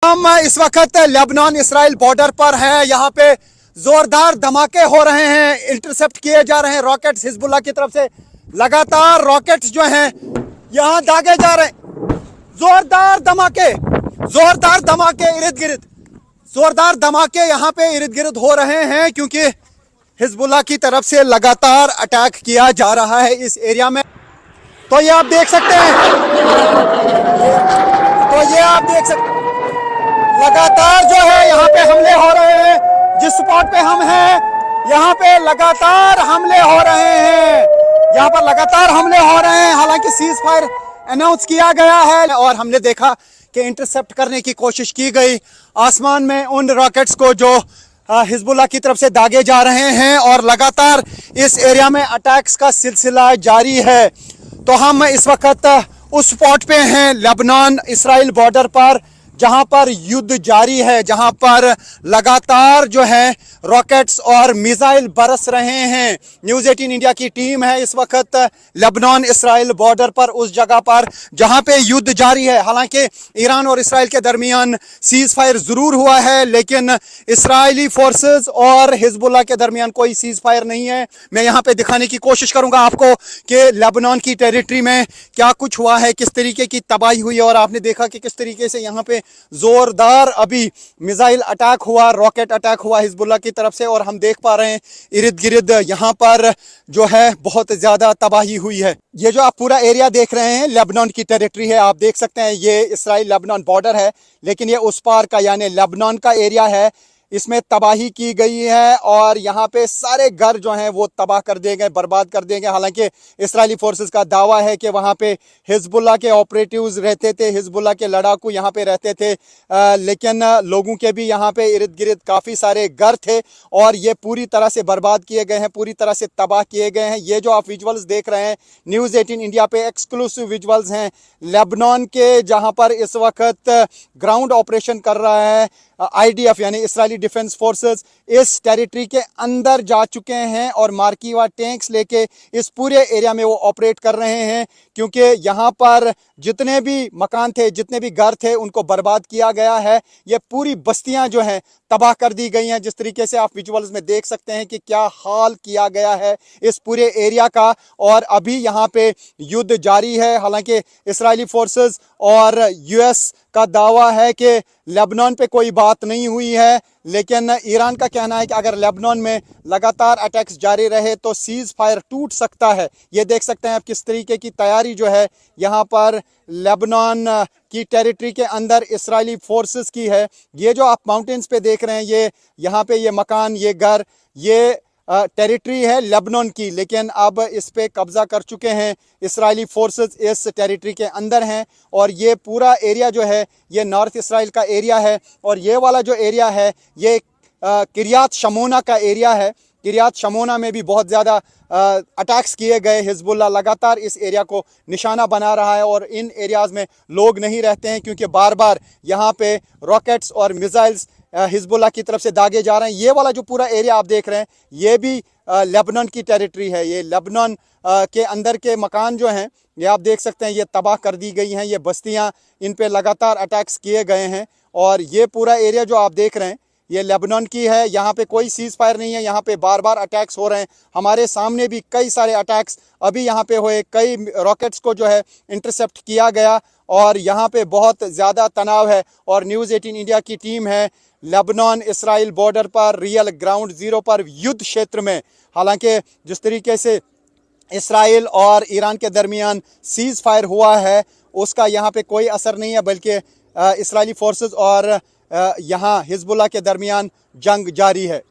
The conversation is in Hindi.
हम इस वक्त लेबनान इसराइल बॉर्डर पर हैं। यहाँ पे जोरदार धमाके हो रहे हैं, इंटरसेप्ट किए जा रहे हैं रॉकेट्स हिजबुल्लाह की तरफ से। लगातार रॉकेट्स जो हैं यहाँ दागे जा रहे हैं। जोरदार धमाके इर्द गिर्द, जोरदार धमाके यहाँ पे इर्द गिर्द हो रहे हैं क्योंकि हिजबुल्लाह की तरफ से लगातार अटैक किया जा रहा है इस एरिया में। तो ये आप देख सकते हैं, लगातार जो है यहाँ पे हमले हो रहे हैं। जिस स्पॉट पे हम हैं यहाँ पे लगातार हमले हो रहे हैं, यहाँ पर लगातार हमले हो रहे हैं। हालांकि सीज फायर अनाउंस किया गया है और हमने देखा कि इंटरसेप्ट करने की कोशिश की गई आसमान में उन रॉकेट्स को जो हिजबुल्लाह की तरफ से दागे जा रहे हैं, और लगातार इस एरिया में अटैक्स का सिलसिला जारी है। तो हम इस वक्त उस स्पॉट पे हैं लेबनान इसराइल बॉर्डर पर, जहां पर युद्ध जारी है, जहां पर लगातार जो है रॉकेट्स और मिसाइल बरस रहे हैं। न्यूज़ 18 इंडिया की टीम है इस वक्त लेबनान इसराइल बॉर्डर पर, उस जगह पर जहां पे युद्ध जारी है। हालांकि ईरान और इसराइल के दरमियान सीज फायर जरूर हुआ है, लेकिन इसराइली फोर्सेस और हिजबुल्लाह के दरमियान कोई सीज फायर नहीं है। मैं यहाँ पे दिखाने की कोशिश करूंगा आपको कि लेबनान की टेरिटरी में क्या कुछ हुआ है, किस तरीके की तबाही हुई है। और आपने देखा कि किस तरीके से यहाँ पे जोरदार अभी मिसाइल अटैक हुआ, रॉकेट अटैक हुआ हिजबुल्लाह की तरफ से, और हम देख पा रहे हैं इर्द गिर्द यहाँ पर जो है बहुत ज्यादा तबाही हुई है। ये जो आप पूरा एरिया देख रहे हैं लेबनान की टेरिटरी है, आप देख सकते हैं ये इसराइल लेबनान बॉर्डर है, लेकिन ये उस पार का यानी लेबनान का एरिया है। इसमें तबाही की गई है और यहाँ पे सारे घर जो हैं वो तबाह कर दिए गए, बर्बाद कर दिए गए। हालांकि इसराइली फोर्सेस का दावा है कि वहाँ पे हिजबुल्लाह के ऑपरेटिव्स रहते थे, हिजबुल्लाह के लड़ाकू यहाँ पे रहते थे, लेकिन लोगों के भी यहाँ पे इर्द गिर्द काफ़ी सारे घर थे और ये पूरी तरह से बर्बाद किए गए हैं, पूरी तरह से तबाह किए गए हैं। ये जो आप विजुअल्स देख रहे हैं न्यूज़ 18 इंडिया पे एक्सक्लूसिव विजुअल्स हैं लेबनान के, जहाँ पर इस वक्त ग्राउंड ऑपरेशन कर रहा है IDF यानी इसराइली डिफेंस फोर्सेस। इस टेरिटरी के अंदर जा चुके हैं और मार्कीवा टैंक्स लेके इस पूरे एरिया में वो ऑपरेट कर रहे हैं, क्योंकि यहाँ पर जितने भी मकान थे, जितने भी घर थे, उनको बर्बाद किया गया है। ये पूरी बस्तियां जो हैं तबाह कर दी गई हैं। जिस तरीके से आप विजुअल्स में देख सकते हैं कि क्या हाल किया गया है इस पूरे एरिया का, और अभी यहाँ पे युद्ध जारी है। हालांकि इसराइली फोर्सेस और US का दावा है कि लेबनान पे कोई बात नहीं हुई है, लेकिन ईरान का कहना है कि अगर लेबनान में लगातार अटैक्स जारी रहे तो सीज फायर टूट सकता है। ये देख सकते हैं आप किस तरीके की तैयारी जो है यहाँ पर लेबनान की टेरिटरी के अंदर इसराइली फोर्सेस की है। ये जो आप माउंटेन्स पे देख रहे हैं, ये यहाँ पे ये मकान, ये घर, ये टेरिटरी है लेबनान की, लेकिन अब इस पे कब्जा कर चुके हैं इसराइली फोर्सेस, इस टेरिटरी के अंदर हैं। और ये पूरा एरिया जो है ये नॉर्थ इसराइल का एरिया है, और ये वाला जो एरिया है ये किरियात शमोना का एरिया है। किरियात शमोना में भी बहुत ज़्यादा अटैक्स किए गए। हिजबुल्लाह लगातार इस एरिया को निशाना बना रहा है और इन एरियाज़ में लोग नहीं रहते हैं, क्योंकि बार बार यहाँ पे रॉकेट्स और मिसाइल्स हिजबुल्लाह की तरफ से दागे जा रहे हैं। ये वाला जो पूरा एरिया आप देख रहे हैं ये भी लेबनान की टेरिटरी है। ये लेबनान के अंदर के मकान जो हैं ये आप देख सकते हैं, ये तबाह कर दी गई हैं। ये बस्तियां, इन पे लगातार अटैक्स किए गए हैं, और ये पूरा एरिया जो आप देख रहे हैं ये लेबनान की है। यहाँ पे कोई सीज फायर नहीं है, यहाँ पे बार बार अटैक्स हो रहे हैं। हमारे सामने भी कई सारे अटैक्स अभी यहाँ पे हुए, कई रॉकेट्स को जो है इंटरसेप्ट किया गया, और यहाँ पे बहुत ज़्यादा तनाव है। और न्यूज़ 18 इंडिया की टीम है लेबनान इसराइल बॉर्डर पर, रियल ग्राउंड ज़ीरो पर, युद्ध क्षेत्र में। हालांकि जिस तरीके से इसराइल और ईरान के दरमियान सीज फायर हुआ है उसका यहाँ पे कोई असर नहीं है, बल्कि इसराइली फोर्सेस और यहाँ हिजबुल्लाह के दरमियान जंग जारी है।